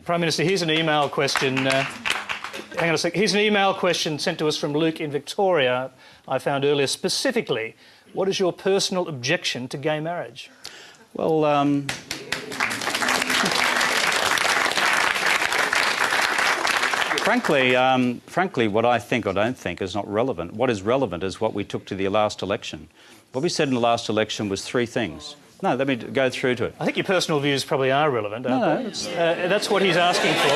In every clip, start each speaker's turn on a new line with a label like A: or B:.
A: Prime Minister, here's an email question. Hang on a sec. Here's an email question sent to us from Luke in Victoria, I found earlier. Specifically, what is your personal objection to gay marriage?
B: Well, frankly, what I think or don't think is not relevant. What is relevant is what we took to the last election. What we said in the last election was three things. No, let me go through to it.
A: I think your personal views probably are relevant, aren't they? That's what he's asking for.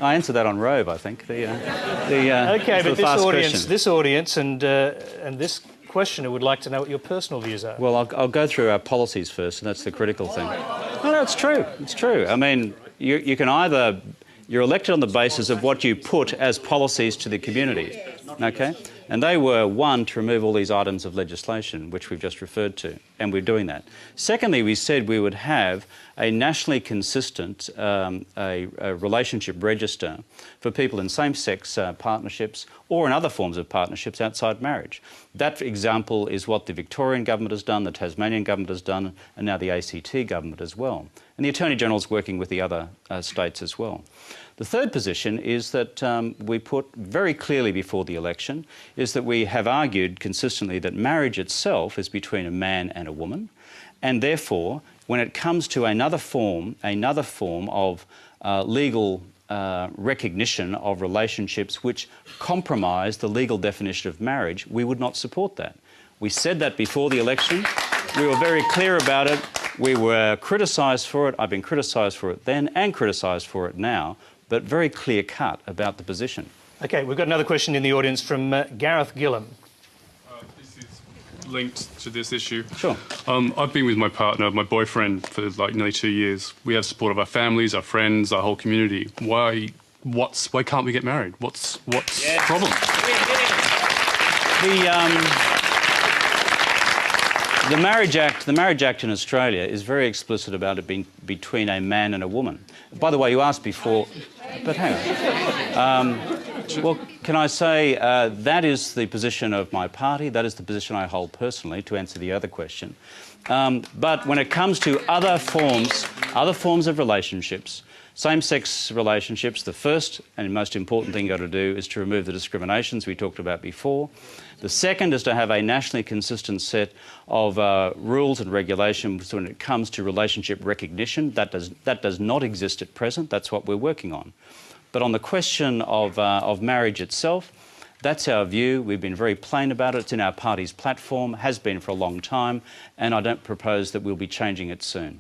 B: I answered that on Rove, I think.
A: OK, but this audience and this questioner would like to know what your personal views are.
B: Well, I'll go through our policies first, and that's the critical thing. No, it's true. It's true. I mean, you can either... You're elected on the basis of what you put as policies to the community, OK? And they were, one, to remove all these items of legislation, which we've just referred to, and we're doing that. Secondly, we said we would have a nationally consistent a relationship register for people in same-sex partnerships or in other forms of partnerships outside marriage. That example is what the Victorian government has done, the Tasmanian government has done, and now the ACT government as well. And the Attorney-General is working with the other states as well. The third position is that we put very clearly before the election is that we have argued consistently that marriage itself is between a man and a woman, and therefore, when it comes to another form of legal recognition of relationships which compromise the legal definition of marriage, we would not support that. We said that before the election. We were very clear about it. We were criticised for it. I've been criticised for it then and criticised for it now, but very clear-cut about the position.
A: OK, we've got another question in the audience from Gareth Gillam.
C: This is linked to this issue.
B: Sure.
C: I've been with my partner, my boyfriend, for like nearly 2 years. We have support of our families, our friends, our whole community. Why can't we get married? What's the problem?
B: The Marriage Act in Australia is very explicit about it being between a man and a woman. By the way, you asked before, but hang on. Well, can I say that is the position of my party, that is the position I hold personally, to answer the other question. But when it comes to other forms of relationships, same-sex relationships, the first and most important thing you've got to do is to remove the discriminations we talked about before. The second is to have a nationally consistent set of rules and regulations when it comes to relationship recognition. That does not exist at present. That's what we're working on. But on the question of marriage itself, that's our view. We've been very plain about it. It's in our party's platform, has been for a long time, and I don't propose that we'll be changing it soon.